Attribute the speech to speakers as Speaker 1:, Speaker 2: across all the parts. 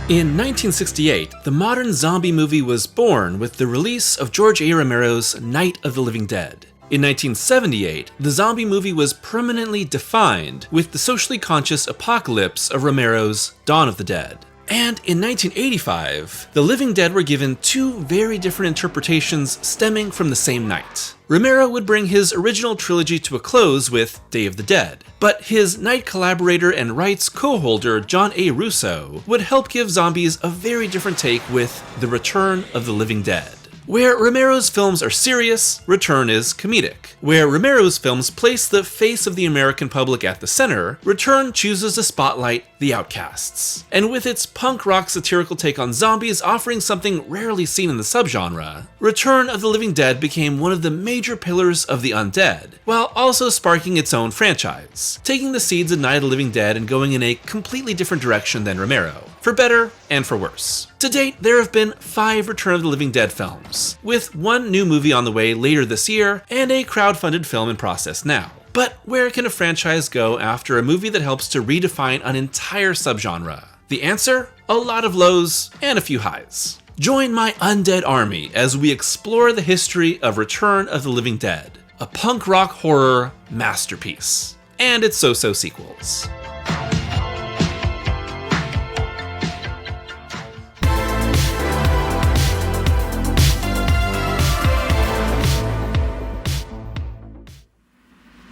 Speaker 1: In 1968, the modern zombie movie was born with the release of George A. Romero's Night of the Living Dead. In 1978, the zombie movie was permanently defined with the socially conscious apocalypse of Romero's Dawn of the Dead. And in 1985, the Living Dead were given two very different interpretations stemming from the same night. Romero would bring his original trilogy to a close with Day of the Dead, but his Night collaborator and rights co-holder John A. Russo would help give zombies a very different take with The Return of the Living Dead. Where Romero's films are serious, Return is comedic. Where Romero's films place the face of the American public at the center, Return chooses to spotlight the outcasts. And with its punk rock satirical take on zombies offering something rarely seen in the subgenre, Return of the Living Dead became one of the major pillars of the undead, while also sparking its own franchise, taking the seeds of Night of the Living Dead and going in a completely different direction than Romero, for better and for worse. To date, there have been 5 Return of the Living Dead films, with one new movie on the way later this year and a crowd-funded film in process now. But where can a franchise go after a movie that helps to redefine an entire subgenre? The answer? A lot of lows and a few highs. Join my undead army as we explore the history of Return of the Living Dead, a punk rock horror masterpiece, and its so-so sequels.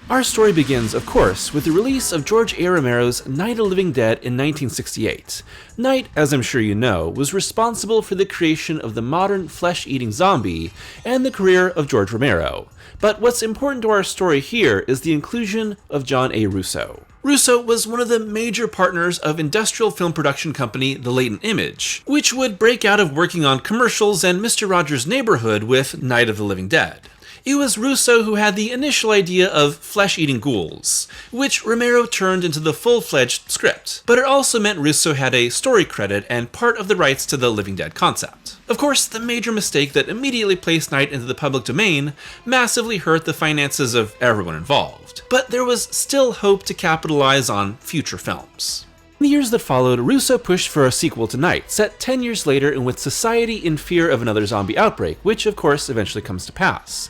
Speaker 1: Our story begins, of course, with the release of George A. Romero's Night of the Living Dead in 1968. Night, as I'm sure you know, was responsible for the creation of the modern flesh-eating zombie and the career of George Romero. But what's important to our story here is the inclusion of John A. Russo. Russo was one of the major partners of industrial film production company The Latent Image, which would break out of working on commercials and Mr. Rogers' Neighborhood with Night of the Living Dead. It was Russo who had the initial idea of flesh-eating ghouls, which Romero turned into the full-fledged script, but it also meant Russo had a story credit and part of the rights to the Living Dead concept. Of course, the major mistake that immediately placed Night into the public domain massively hurt the finances of everyone involved, but there was still hope to capitalize on future films. In the years that followed, Russo pushed for a sequel to Night, set 10 years later and with society in fear of another zombie outbreak, which of course eventually comes to pass.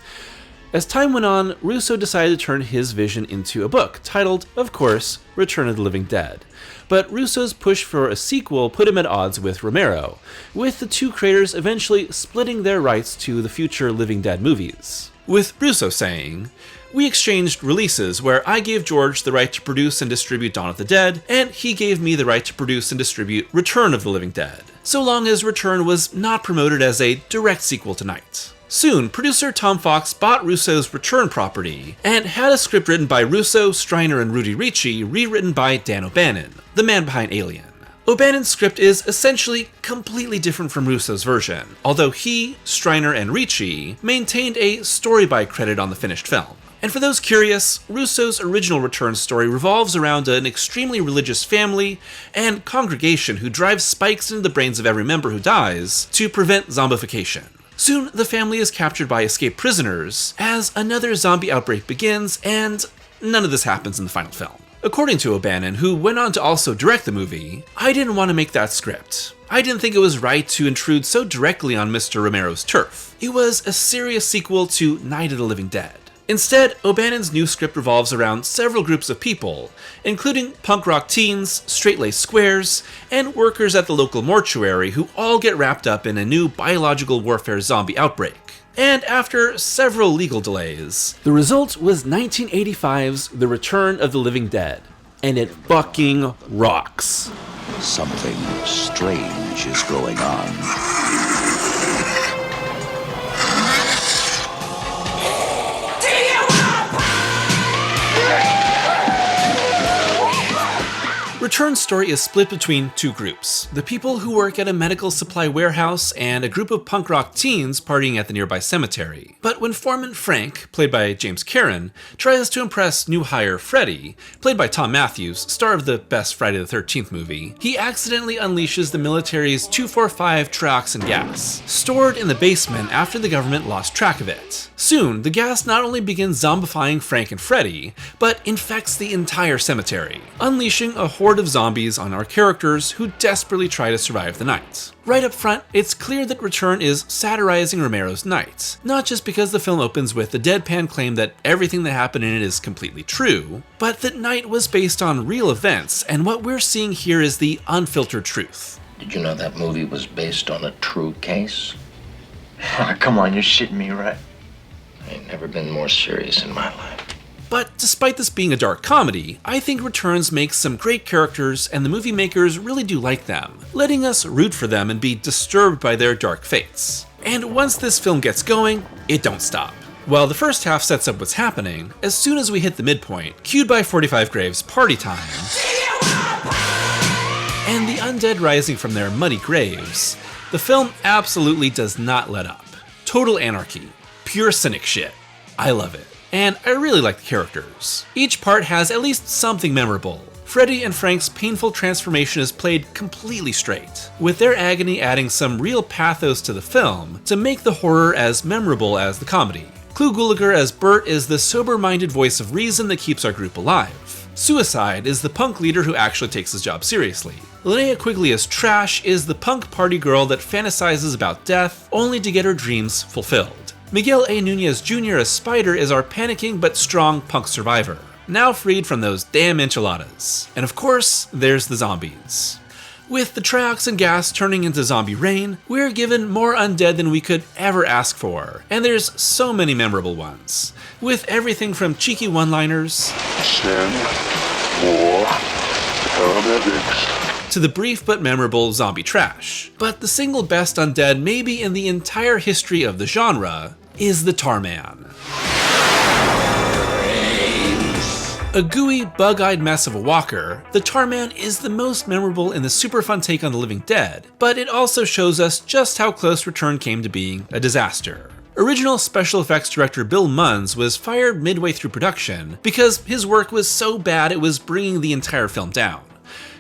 Speaker 1: As time went on, Russo decided to turn his vision into a book, titled, of course, Return of the Living Dead. But Russo's push for a sequel put him at odds with Romero, with the two creators eventually splitting their rights to the future Living Dead movies. With Russo saying, "We exchanged releases where I gave George the right to produce and distribute Dawn of the Dead, and he gave me the right to produce and distribute Return of the Living Dead, so long as Return was not promoted as a direct sequel to Night." Soon, producer Tom Fox bought Russo's Return property, and had a script written by Russo, Striner, and Rudy Ricci rewritten by Dan O'Bannon, the man behind Alien. O'Bannon's script is essentially completely different from Russo's version, although he, Striner, and Ricci maintained a story-by credit on the finished film. And for those curious, Russo's original Return story revolves around an extremely religious family and congregation who drives spikes into the brains of every member who dies to prevent zombification. Soon, the family is captured by escaped prisoners as another zombie outbreak begins, and none of this happens in the final film. According to O'Bannon, who went on to also direct the movie, "I didn't want to make that script. I didn't think it was right to intrude so directly on Mr. Romero's turf. It was a serious sequel to Night of the Living Dead." Instead, O'Bannon's new script revolves around several groups of people, including punk rock teens, straight-laced squares, and workers at the local mortuary who all get wrapped up in a new biological warfare zombie outbreak. And after several legal delays, the result was 1985's The Return of the Living Dead. And it fucking rocks.
Speaker 2: Something strange is going on.
Speaker 1: Return's story is split between two groups: the people who work at a medical supply warehouse and a group of punk rock teens partying at the nearby cemetery. But when foreman Frank, played by James Karen, tries to impress new hire Freddy, played by Tom Matthews, star of the best Friday the 13th movie, he accidentally unleashes the military's 2,4,5 trioxin gas, stored in the basement after the government lost track of it. Soon, the gas not only begins zombifying Frank and Freddy, but infects the entire cemetery, unleashing a horde horde of zombies on our characters who desperately try to survive the night. Right up front, it's clear that Return is satirizing Romero's Night, not just because the film opens with the deadpan claim that everything that happened in it is completely true, but that Night was based on real events, and what we're seeing here is the unfiltered truth.
Speaker 3: Did you know that movie was based on a true case?
Speaker 4: Come on, you're shitting me, right?
Speaker 3: I ain't never been more serious in my life.
Speaker 1: But despite this being a dark comedy, I think Returns makes some great characters and the movie makers really do like them, letting us root for them and be disturbed by their dark fates. And once this film gets going, it don't stop. While the first half sets up what's happening, as soon as we hit the midpoint, cued by 45 Graves' Party Time, and the undead rising from their muddy graves, the film absolutely does not let up. Total anarchy. Pure cynic shit. I love it. And I really like the characters. Each part has at least something memorable. Freddy and Frank's painful transformation is played completely straight, with their agony adding some real pathos to the film to make the horror as memorable as the comedy. Clu Gulager as Bert is the sober-minded voice of reason that keeps our group alive. Suicide is the punk leader who actually takes his job seriously. Linnea Quigley as Trash is the punk party girl that fantasizes about death only to get her dreams fulfilled. Miguel A. Nunez Jr. as Spider is our panicking but strong punk survivor, now freed from those damn enchiladas. And of course, there's the zombies. With the tracks and gas turning into zombie rain, we're given more undead than we could ever ask for, and there's so many memorable ones. With everything from cheeky one-liners,
Speaker 4: Send more paramedics,
Speaker 1: to the brief but memorable zombie trash. But the single best undead maybe in the entire history of the genre is the Tarman. A gooey, bug-eyed mess of a walker, the Tarman is the most memorable in the super fun take on the living dead, but it also shows us just how close Return came to being a disaster. Original special effects director Bill Munns was fired midway through production because his work was so bad it was bringing the entire film down.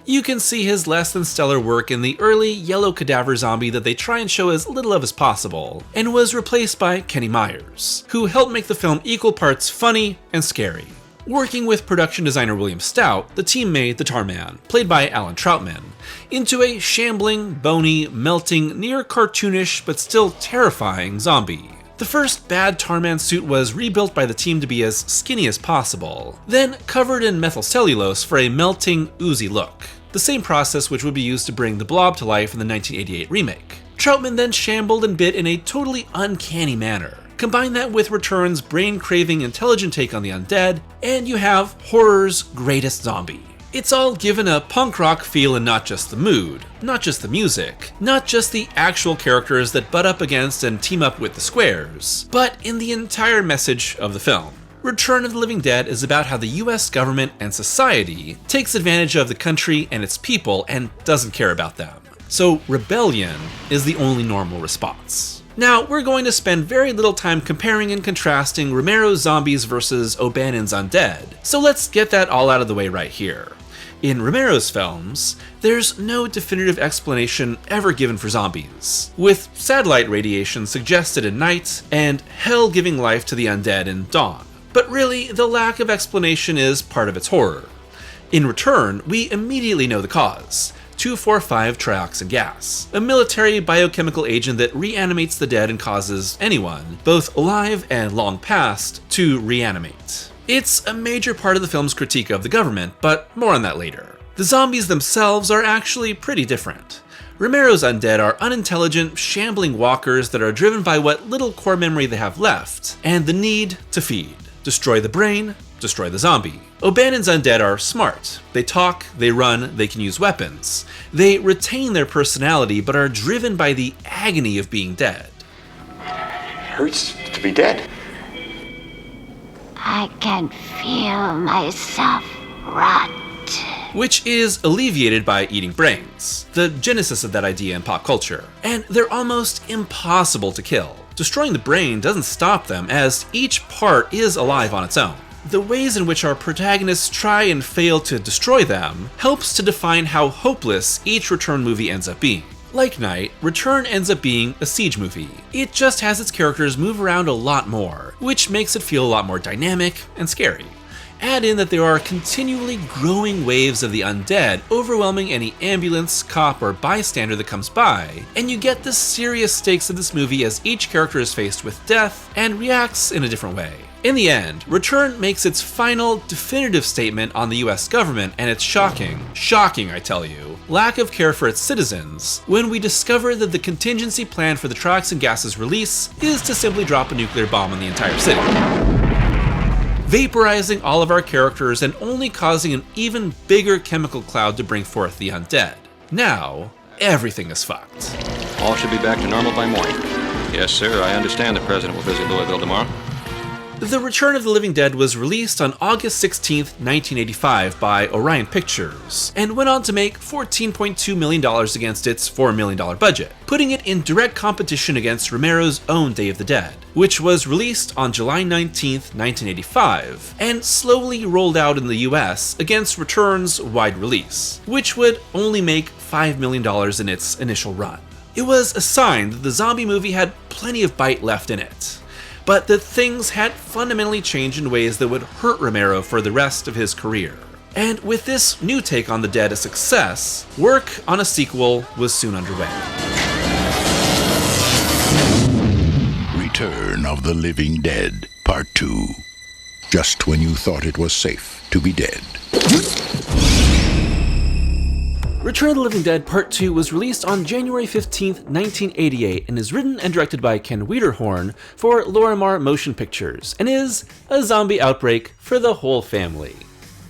Speaker 1: You can see his less than stellar work in the early yellow cadaver zombie that they try and show as little of as possible, and was replaced by Kenny Myers, who helped make the film equal parts funny and scary. Working with production designer William Stout, the team made the Tarman, played by Alan Troutman, into a shambling, bony, melting, near cartoonish but still terrifying zombie. The first bad Tarman suit was rebuilt by the team to be as skinny as possible, then covered in methyl cellulose for a melting, oozy look. The same process which would be used to bring the Blob to life in the 1988 remake. Troutman then shambled and bit in a totally uncanny manner. Combine that with Return's brain-craving, intelligent take on the undead, and you have horror's greatest zombie. It's all given a punk rock feel and not just the mood, not just the music, not just the actual characters that butt up against and team up with the squares, but in the entire message of the film. Return of the Living Dead is about how the US government and society takes advantage of the country and its people and doesn't care about them. So rebellion is the only normal response. Now, we're going to spend very little time comparing and contrasting Romero's zombies versus O'Bannon's undead, so let's get that all out of the way right here. In Romero's films, there's no definitive explanation ever given for zombies, with satellite radiation suggested in Night and hell giving life to the undead in Dawn. But really, the lack of explanation is part of its horror. In Return, we immediately know the cause: 2,4,5-trioxin gas, a military biochemical agent that reanimates the dead and causes anyone, both alive and long past, to reanimate. It's a major part of the film's critique of the government, but more on that later. The zombies themselves are actually pretty different. Romero's undead are unintelligent, shambling walkers that are driven by what little core memory they have left, and the need to feed. Destroy the brain, destroy the zombie. O'Bannon's undead are smart. They talk, they run, they can use weapons. They retain their personality, but are driven by the agony of being dead.
Speaker 4: Hurts to be dead.
Speaker 5: I can feel myself rot.
Speaker 1: Which is alleviated by eating brains, the genesis of that idea in pop culture. And they're almost impossible to kill. Destroying the brain doesn't stop them, as each part is alive on its own. The ways in which our protagonists try and fail to destroy them helps to define how hopeless each Return movie ends up being. Like Night, Return ends up being a siege movie. It just has its characters move around a lot more, which makes it feel a lot more dynamic and scary. Add in that there are continually growing waves of the undead overwhelming any ambulance, cop, or bystander that comes by, and you get the serious stakes of this movie as each character is faced with death and reacts in a different way. In the end, Return makes its final, definitive statement on the US government and its shocking I tell you, lack of care for its citizens when we discover that the contingency plan for the trioxin gas's release is to simply drop a nuclear bomb on the entire city, vaporizing all of our characters and only causing an even bigger chemical cloud to bring forth the undead. Now, everything is fucked.
Speaker 6: All should be back to normal by morning. Yes, sir, I understand the President will visit Louisville tomorrow.
Speaker 1: The Return of the Living Dead was released on August 16, 1985 by Orion Pictures, and went on to make $14.2 million against its $4 million budget, putting it in direct competition against Romero's own Day of the Dead, which was released on July 19, 1985, and slowly rolled out in the US against Return's wide release, which would only make $5 million in its initial run. It was a sign that the zombie movie had plenty of bite left in it, but that things had fundamentally changed in ways that would hurt Romero for the rest of his career. And with this new take on the dead a success, work on a sequel was soon underway.
Speaker 7: Return of the Living Dead, Part 2. Just when you thought it was safe to be dead.
Speaker 1: Return of the Living Dead Part 2 was released on January 15, 1988, and is written and directed by Ken Wiederhorn for Lorimar Motion Pictures, and is a zombie outbreak for the whole family.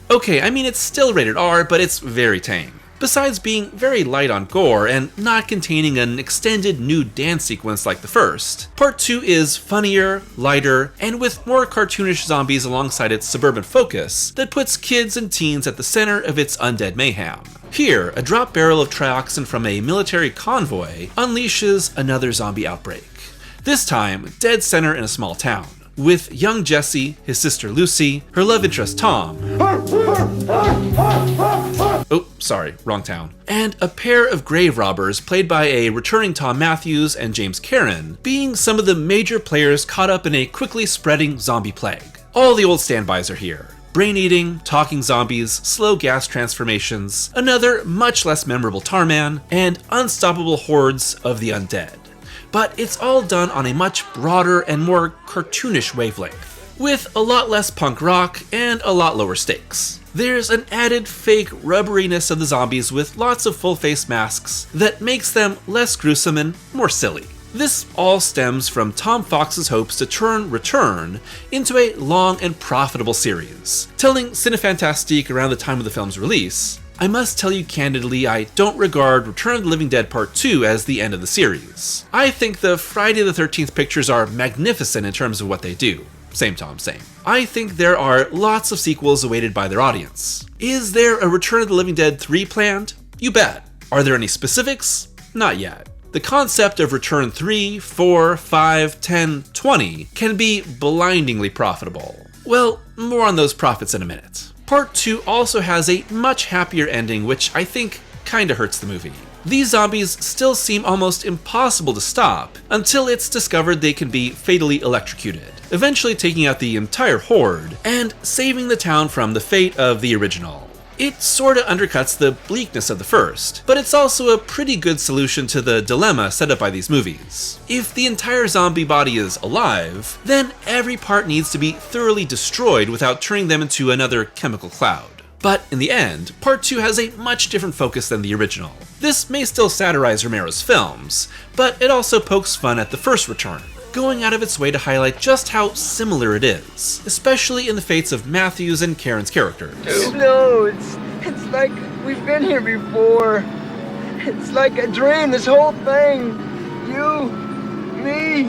Speaker 1: Okay, I mean it's still rated R, but it's very tame. Besides being very light on gore and not containing an extended nude dance sequence like the first, Part 2 is funnier, lighter, and with more cartoonish zombies alongside its suburban focus that puts kids and teens at the center of its undead mayhem. Here, a drop barrel of trioxin from a military convoy unleashes another zombie outbreak. This time, dead center in a small town, with young Jesse, his sister Lucy, her love interest Tom, oh, sorry, wrong town, and a pair of grave robbers played by a returning Tom Matthews and James Karen, being some of the major players caught up in a quickly spreading zombie plague. All the old standbys are here. Brain-eating, talking zombies, slow gas transformations, another much less memorable Tarman, and unstoppable hordes of the undead. But it's all done on a much broader and more cartoonish wavelength, with a lot less punk rock and a lot lower stakes. There's an added fake rubberiness of the zombies with lots of full-face masks that makes them less gruesome and more silly. This all stems from Tom Fox's hopes to turn Return into a long and profitable series. Telling Cinefantastique around the time of the film's release, I must tell you candidly, I don't regard Return of the Living Dead Part 2 as the end of the series. I think the Friday the 13th pictures are magnificent in terms of what they do. Same Tom, same. I think there are lots of sequels awaited by their audience. Is there a Return of the Living Dead 3 planned? You bet. Are there any specifics? Not yet. The concept of Return 3, 4, 5, 10, 20 can be blindingly profitable. Well, more on those profits in a minute. Part 2 also has a much happier ending, which I think kinda hurts the movie. These zombies still seem almost impossible to stop until it's discovered they can be fatally electrocuted, eventually taking out the entire horde and saving the town from the fate of the original. It sorta undercuts the bleakness of the first, but it's also a pretty good solution to the dilemma set up by these movies. If the entire zombie body is alive, then every part needs to be thoroughly destroyed without turning them into another chemical cloud. But in the end, Part 2 has a much different focus than the original. This may still satirize Romero's films, but it also pokes fun at the first Return, going out of its way to highlight just how similar it is, especially in the fates of Matthews and Karen's characters.
Speaker 8: No, it's like we've been here before. It's like a dream, this whole thing. You, me,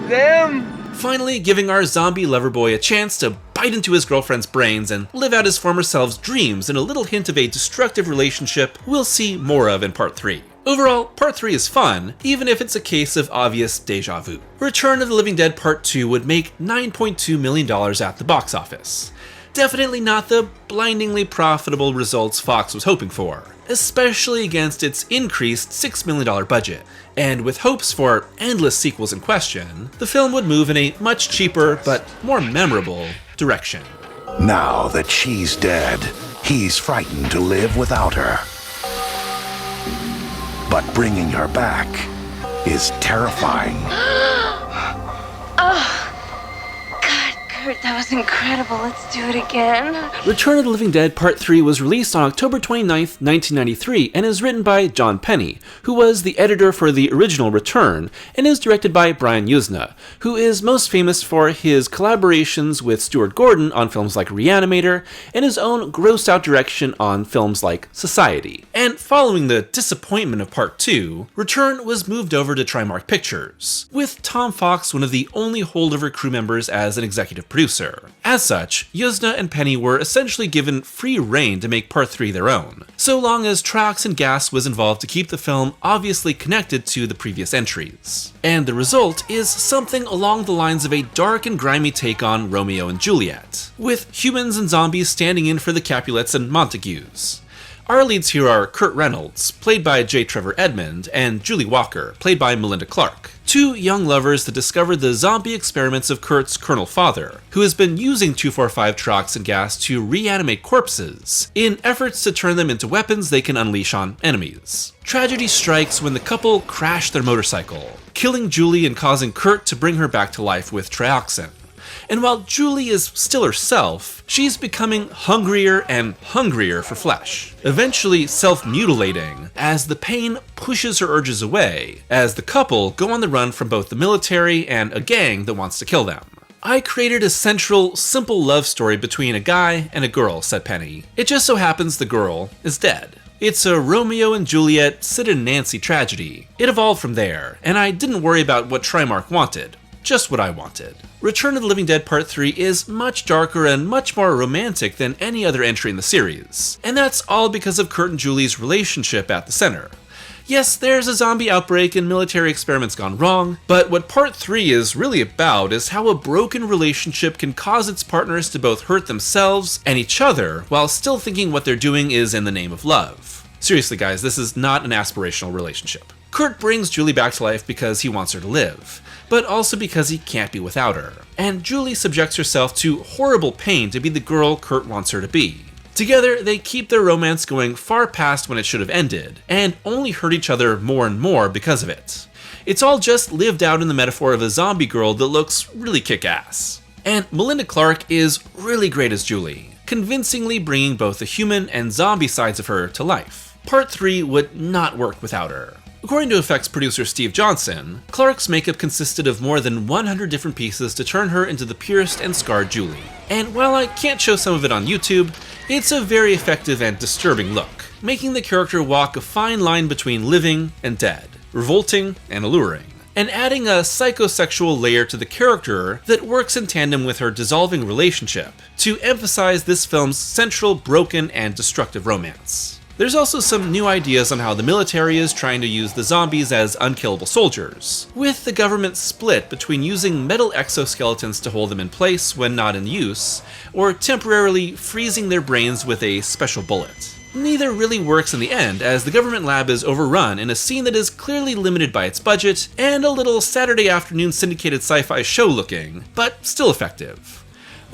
Speaker 8: them.
Speaker 1: Finally giving our zombie lover boy a chance to bite into his girlfriend's brains and live out his former self's dreams in a little hint of a destructive relationship we'll see more of in Part 3. Overall, Part 3 is fun, even if it's a case of obvious deja vu. Return of the Living Dead Part 2 would make $9.2 million at the box office. Definitely not the blindingly profitable results Fox was hoping for, especially against its increased $6 million budget. And with hopes for endless sequels in question, the film would move in a much cheaper but more memorable direction.
Speaker 7: Now that she's dead, he's frightened to live without her. But bringing her back is terrifying.
Speaker 5: That was incredible. Let's do it again.
Speaker 1: Return of the Living Dead Part 3 was released on October 29th, 1993, and is written by John Penny, who was the editor for the original Return, and is directed by Brian Yuzna, who is most famous for his collaborations with Stuart Gordon on films like Reanimator, and his own gross-out direction on films like Society. And following the disappointment of Part 2, Return was moved over to Trimark Pictures, with Tom Fox one of the only holdover crew members as an executive producer. As such, Yuzna and Penny were essentially given free rein to make Part 3 their own, so long as Triox and gas was involved to keep the film obviously connected to the previous entries. And the result is something along the lines of a dark and grimy take on Romeo and Juliet, with humans and zombies standing in for the Capulets and Montagues. Our leads here are Kurt Reynolds, played by J. Trevor Edmond, and Julie Walker, played by Melinda Clarke. Two young lovers that discover the zombie experiments of Kurt's Colonel Father, who has been using 2,4,5 trioxin gas to reanimate corpses in efforts to turn them into weapons they can unleash on enemies. Tragedy strikes when the couple crash their motorcycle, killing Julie and causing Kurt to bring her back to life with trioxin. And while Julie is still herself, she's becoming hungrier and hungrier for flesh, eventually self-mutilating as the pain pushes her urges away, as the couple go on the run from both the military and a gang that wants to kill them. I created a central, simple love story between a guy and a girl, said Penny. It just so happens the girl is dead. It's a Romeo and Juliet, Sid and Nancy tragedy. It evolved from there, and I didn't worry about what Trimark wanted. Just what I wanted. Return of the Living Dead Part 3 is much darker and much more romantic than any other entry in the series, and that's all because of Kurt and Julie's relationship at the center. Yes, there's a zombie outbreak and military experiments gone wrong, but what Part 3 is really about is how a broken relationship can cause its partners to both hurt themselves and each other while still thinking what they're doing is in the name of love. Seriously guys, this is not an aspirational relationship. Kurt brings Julie back to life because he wants her to live, but also because he can't be without her. And Julie subjects herself to horrible pain to be the girl Kurt wants her to be. Together, they keep their romance going far past when it should have ended, and only hurt each other more and more because of it. It's all just lived out in the metaphor of a zombie girl that looks really kick-ass. And Melinda Clarke is really great as Julie, convincingly bringing both the human and zombie sides of her to life. Part 3 would not work without her. According to effects producer Steve Johnson, Clarke's makeup consisted of more than 100 different pieces to turn her into the pierced and scarred Julie. And while I can't show some of it on YouTube, it's a very effective and disturbing look, making the character walk a fine line between living and dead, revolting and alluring, and adding a psychosexual layer to the character that works in tandem with her dissolving relationship to emphasize this film's central broken and destructive romance. There's also some new ideas on how the military is trying to use the zombies as unkillable soldiers, with the government split between using metal exoskeletons to hold them in place when not in use, or temporarily freezing their brains with a special bullet. Neither really works in the end, as the government lab is overrun in a scene that is clearly limited by its budget, and a little Saturday afternoon syndicated sci-fi show looking, but still effective.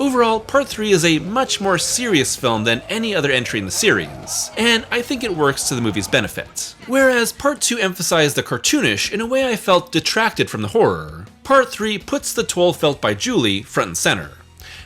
Speaker 1: Overall, Part 3 is a much more serious film than any other entry in the series, and I think it works to the movie's benefit. Whereas Part 2 emphasized the cartoonish in a way I felt detracted from the horror, Part 3 puts the toll felt by Julie front and center,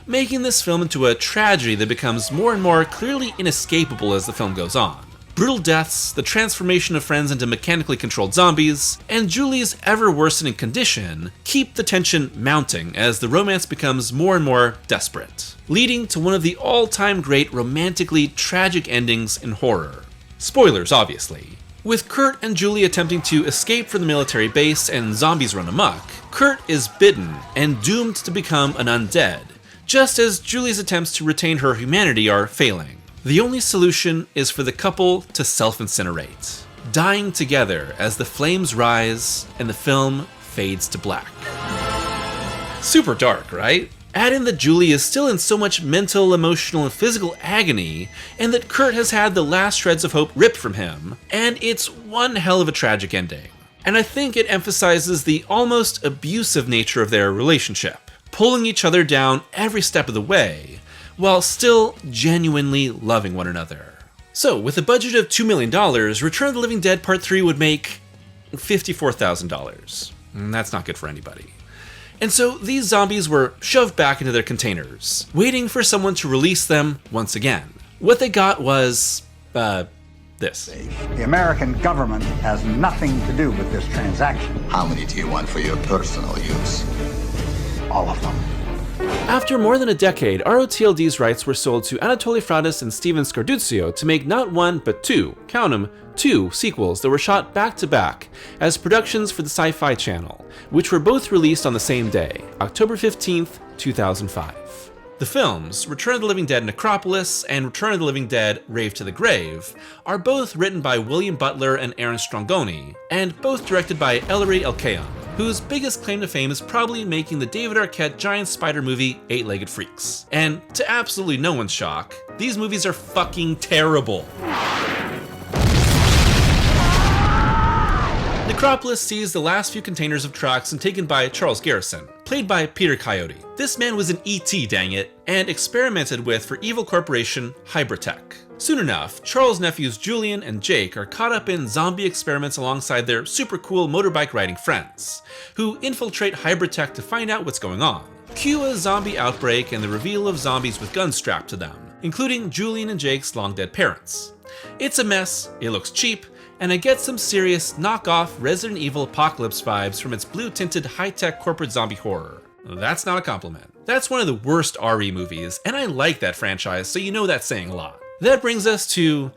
Speaker 1: making this film into a tragedy that becomes more and more clearly inescapable as the film goes on. Brutal deaths, the transformation of friends into mechanically controlled zombies, and Julie's ever-worsening condition keep the tension mounting as the romance becomes more and more desperate, leading to one of the all-time great romantically tragic endings in horror. Spoilers, obviously. With Kurt and Julie attempting to escape from the military base and zombies run amok, Kurt is bitten and doomed to become an undead, just as Julie's attempts to retain her humanity are failing. The only solution is for the couple to self-incinerate, dying together as the flames rise and the film fades to black. Super dark, right? Add in that Julie is still in so much mental, emotional, and physical agony, and that Kurt has had the last shreds of hope ripped from him, and it's one hell of a tragic ending. And I think it emphasizes the almost abusive nature of their relationship, pulling each other down every step of the way, while still genuinely loving one another. So, with a budget of $2 million, Return of the Living Dead Part 3 would make $54,000. That's not good for anybody. And so these zombies were shoved back into their containers, waiting for someone to release them once again. What they got was, this.
Speaker 9: The American government has nothing to do with this transaction.
Speaker 2: How many do you want for your personal use?
Speaker 9: All of them.
Speaker 1: After more than a decade, ROTLD's rights were sold to Anatoly Fratis and Steven Scarduzio to make not one, but two, count 'em, two sequels that were shot back-to-back as productions for the Sci-Fi Channel, which were both released on the same day, October 15th, 2005. The films, Return of the Living Dead Necropolis and Return of the Living Dead Rave to the Grave, are both written by William Butler and Aaron Strongoni, and both directed by Ellery Elkayon, whose biggest claim to fame is probably making the David Arquette giant spider movie 8-Legged Freaks. And to absolutely no one's shock, these movies are fucking terrible. Necropolis sees the last few containers of Troxin taken by Charles Garrison, played by Peter Coyote. This man was an ET, dang it, and experimented with for evil corporation Hybritech. Soon enough, Charles' nephews Julian and Jake are caught up in zombie experiments alongside their super cool motorbike riding friends, who infiltrate Hybritech to find out what's going on. Cue a zombie outbreak and the reveal of zombies with guns strapped to them, including Julian and Jake's long-dead parents. It's a mess, it looks cheap, and I get some serious knockoff Resident Evil Apocalypse vibes from its blue-tinted high-tech corporate zombie horror. That's not a compliment. That's one of the worst RE movies, and I like that franchise, so you know that's saying a lot. That brings us to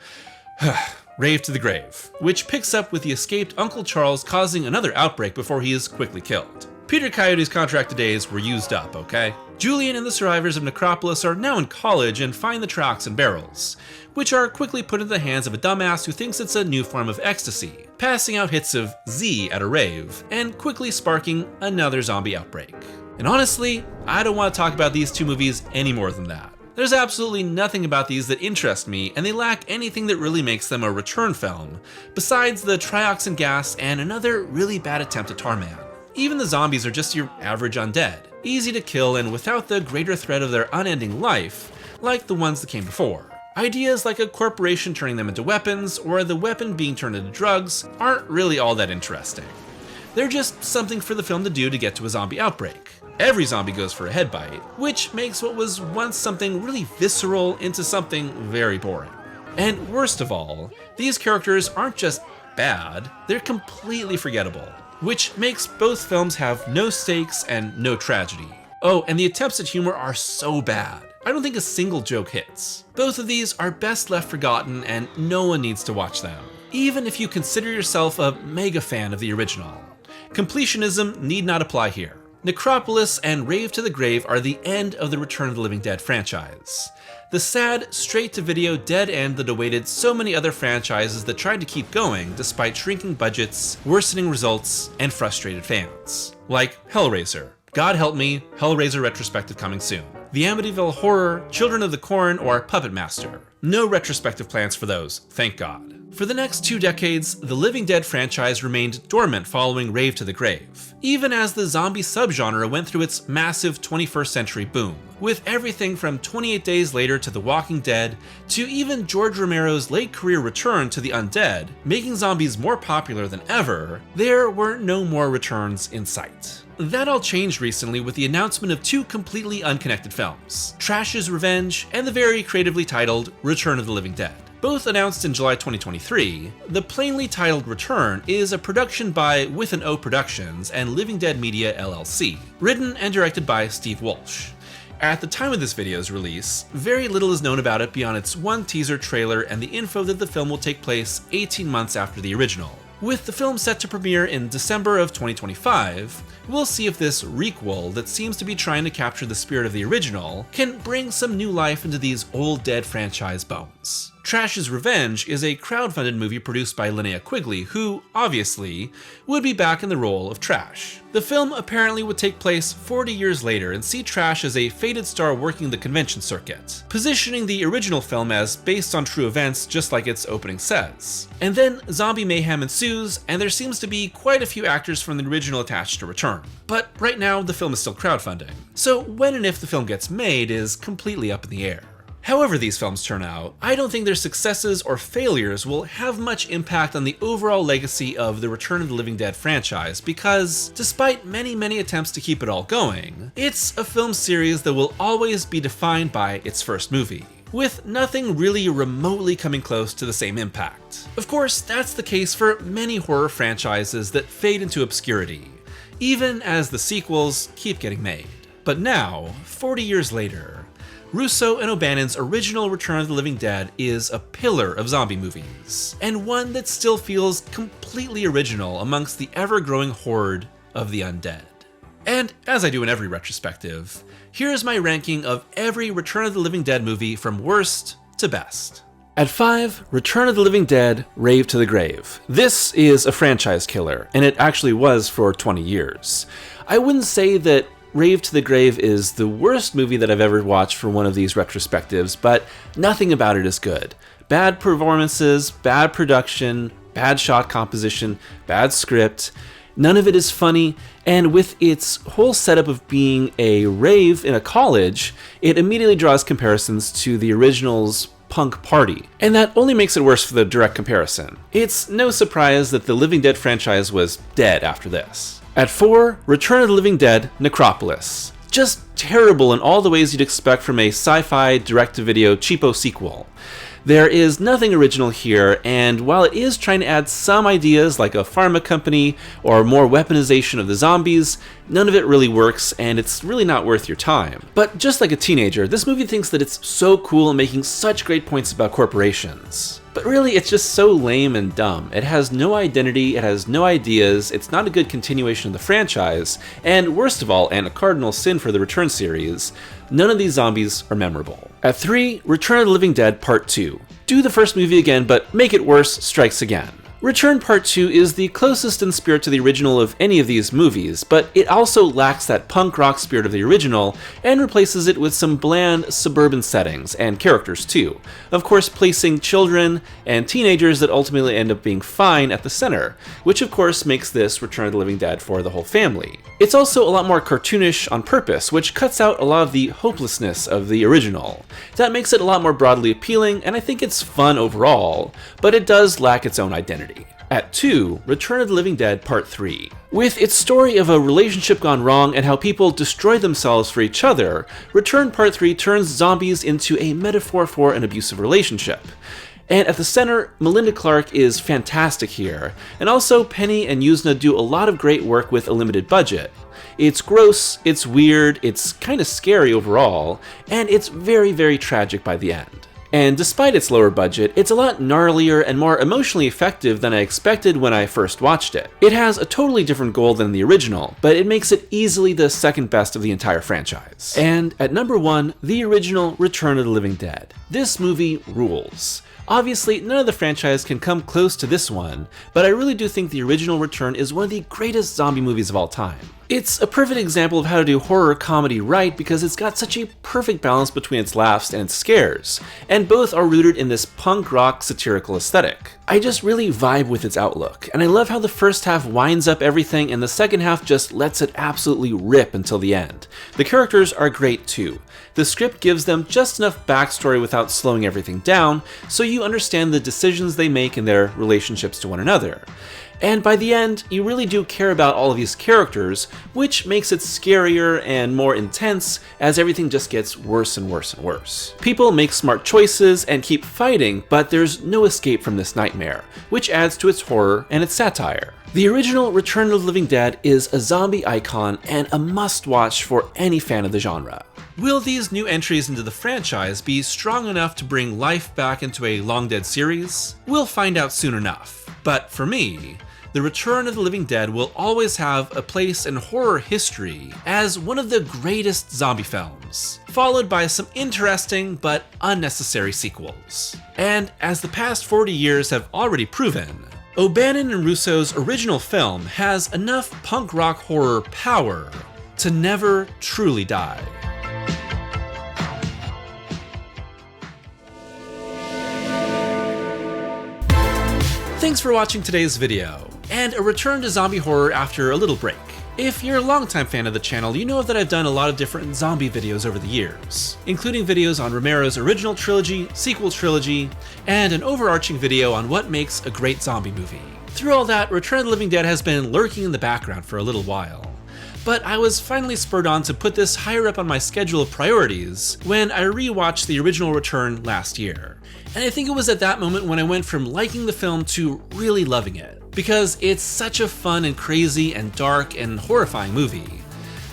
Speaker 1: Rave to the Grave, which picks up with the escaped Uncle Charles causing another outbreak before he is quickly killed. Peter Coyote's contracted days were used up, okay? Julian and the survivors of Necropolis are now in college and find the Troxin barrels, which are quickly put into the hands of a dumbass who thinks it's a new form of ecstasy, passing out hits of Z at a rave, and quickly sparking another zombie outbreak. And honestly, I don't want to talk about these two movies any more than that. There's absolutely nothing about these that interest me, and they lack anything that really makes them a return film, besides the trioxin gas and another really bad attempt at Tarman. Even the zombies are just your average undead, easy to kill and without the greater threat of their unending life, like the ones that came before. Ideas like a corporation turning them into weapons, or the weapon being turned into drugs, aren't really all that interesting. They're just something for the film to do to get to a zombie outbreak. Every zombie goes for a head bite, which makes what was once something really visceral into something very boring. And worst of all, these characters aren't just bad, they're completely forgettable, which makes both films have no stakes and no tragedy. Oh, and the attempts at humor are so bad. I don't think a single joke hits. Both of these are best left forgotten and no one needs to watch them, even if you consider yourself a mega fan of the original. Completionism need not apply here. Necropolis and Rave to the Grave are the end of the Return of the Living Dead franchise. The sad, straight-to-video dead end that awaited so many other franchises that tried to keep going despite shrinking budgets, worsening results, and frustrated fans. Like Hellraiser. God help me, Hellraiser Retrospective coming soon. The Amityville Horror, Children of the Corn, or Puppet Master. No retrospective plans for those, thank God. For the next 2 decades, the Living Dead franchise remained dormant following Rave to the Grave, even as the zombie subgenre went through its massive 21st century boom. With everything from 28 Days Later to The Walking Dead, to even George Romero's late career return to the undead, making zombies more popular than ever, there were no more returns in sight. That all changed recently with the announcement of 2 completely unconnected films, Trash's Revenge and the very creatively titled Return of the Living Dead. Both announced in July 2023, the plainly titled Return is a production by With an O Productions and Living Dead Media LLC, written and directed by Steve Walsh. At the time of this video's release, very little is known about it beyond its one teaser trailer and the info that the film will take place 18 months after the original. With the film set to premiere in December of 2025, we'll see if this requel that seems to be trying to capture the spirit of the original can bring some new life into these old dead franchise bones. Trash's Revenge is a crowdfunded movie produced by Linnea Quigley, who, obviously, would be back in the role of Trash. The film apparently would take place 40 years later and see Trash as a faded star working the convention circuit, positioning the original film as based on true events just like its opening says. And then zombie mayhem ensues, and there seems to be quite a few actors from the original attached to return. But right now, the film is still crowdfunding, so when and if the film gets made is completely up in the air. However these films turn out, I don't think their successes or failures will have much impact on the overall legacy of the Return of the Living Dead franchise because, despite many attempts to keep it all going, it's a film series that will always be defined by its first movie, with nothing really remotely coming close to the same impact. Of course, that's the case for many horror franchises that fade into obscurity, even as the sequels keep getting made. But now, 40 years later, Russo and O'Bannon's original Return of the Living Dead is a pillar of zombie movies, and one that still feels completely original amongst the ever-growing horde of the undead. And as I do in every retrospective, here's my ranking of every Return of the Living Dead movie from worst to best. At 5, Return of the Living Dead, Rave to the Grave. This is a franchise killer, and it actually was for 20 years. I wouldn't say that Rave to the Grave is the worst movie that I've ever watched for one of these retrospectives, but nothing about it is good. Bad performances, bad production, bad shot composition, bad script. None of it is funny, and with its whole setup of being a rave in a college, it immediately draws comparisons to the original's punk party, and that only makes it worse for the direct comparison. It's no surprise that the Living Dead franchise was dead after this. At 4, Return of the Living Dead, Necropolis. Just terrible in all the ways you'd expect from a sci-fi direct-to-video cheapo sequel. There is nothing original here, and while it is trying to add some ideas like a pharma company or more weaponization of the zombies, none of it really works, and it's really not worth your time. But just like a teenager, this movie thinks that it's so cool and making such great points about corporations. But really, it's just so lame and dumb. It has no identity, it has no ideas, it's not a good continuation of the franchise, and worst of all, and a cardinal sin for the Return series, none of these zombies are memorable. At 3, Return of the Living Dead Part 2. Do the first movie again, but make it worse strikes again. Return Part 2 is the closest in spirit to the original of any of these movies, but it also lacks that punk rock spirit of the original and replaces it with some bland suburban settings and characters too. Of course, placing children and teenagers that ultimately end up being fine at the center, which of course makes this Return of the Living Dead for the whole family. It's also a lot more cartoonish on purpose, which cuts out a lot of the hopelessness of the original. That makes it a lot more broadly appealing, and I think it's fun overall, but it does lack its own identity. At 2, Return of the Living Dead Part 3. With its story of a relationship gone wrong and how people destroy themselves for each other, Return Part 3 turns zombies into a metaphor for an abusive relationship. And at the center, Melinda Clarke is fantastic here, and also Penny and Yuzna do a lot of great work with a limited budget. It's gross, it's weird, it's kinda scary overall, and it's very tragic by the end. And despite its lower budget, it's a lot gnarlier and more emotionally effective than I expected when I first watched it. It has a totally different goal than the original, but it makes it easily the second best of the entire franchise. And at number 1, the original Return of the Living Dead. This movie rules. Obviously, none of the franchise can come close to this one, but I really do think the original Return is one of the greatest zombie movies of all time. It's a perfect example of how to do horror comedy right because it's got such a perfect balance between its laughs and its scares, and both are rooted in this punk rock satirical aesthetic. I just really vibe with its outlook, and I love how the first half winds up everything and the second half just lets it absolutely rip until the end. The characters are great too. The script gives them just enough backstory without slowing everything down, so you understand the decisions they make in their relationships to one another. And by the end, you really do care about all of these characters, which makes it scarier and more intense as everything just gets worse and worse and worse. People make smart choices and keep fighting, but there's no escape from this nightmare, which adds to its horror and its satire. The original Return of the Living Dead is a zombie icon and a must-watch for any fan of the genre. Will these new entries into the franchise be strong enough to bring life back into a long-dead series? We'll find out soon enough. But for me, The Return of the Living Dead will always have a place in horror history as one of the greatest zombie films, followed by some interesting but unnecessary sequels. And as the past 40 years have already proven, O'Bannon and Russo's original film has enough punk rock horror power to never truly die. Thanks for watching today's video, and a return to zombie horror after a little break. If you're a longtime fan of the channel, you know that I've done a lot of different zombie videos over the years, including videos on Romero's original trilogy, sequel trilogy, and an overarching video on what makes a great zombie movie. Through all that, Return of the Living Dead has been lurking in the background for a little while. But I was finally spurred on to put this higher up on my schedule of priorities when I rewatched the original Return last year. And I think it was at that moment when I went from liking the film to really loving it, because it's such a fun and crazy and dark and horrifying movie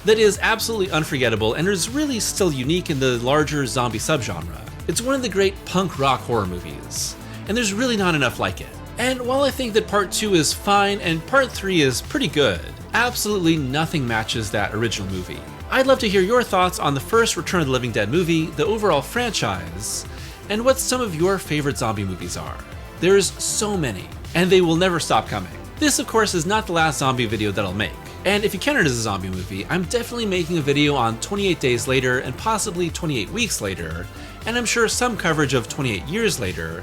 Speaker 1: that is absolutely unforgettable and is really still unique in the larger zombie subgenre. It's one of the great punk rock horror movies, and there's really not enough like it. And while I think that part 2 is fine and part 3 is pretty good, absolutely nothing matches that original movie. I'd love to hear your thoughts on the first Return of the Living Dead movie, the overall franchise, and what some of your favorite zombie movies are. There's so many, and they will never stop coming. This, of course, is not the last zombie video that I'll make, and if you count it as a zombie movie, I'm definitely making a video on 28 Days Later and possibly 28 Weeks Later, and I'm sure some coverage of 28 Years Later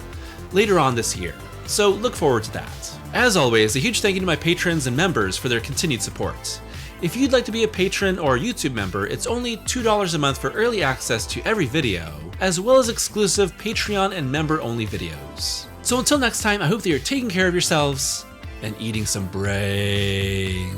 Speaker 1: on this year. So look forward to that. As always, a huge thank you to my patrons and members for their continued support. If you'd like to be a patron or a YouTube member, it's only $2 a month for early access to every video, as well as exclusive Patreon and member-only videos. So until next time, I hope that you're taking care of yourselves and eating some brains.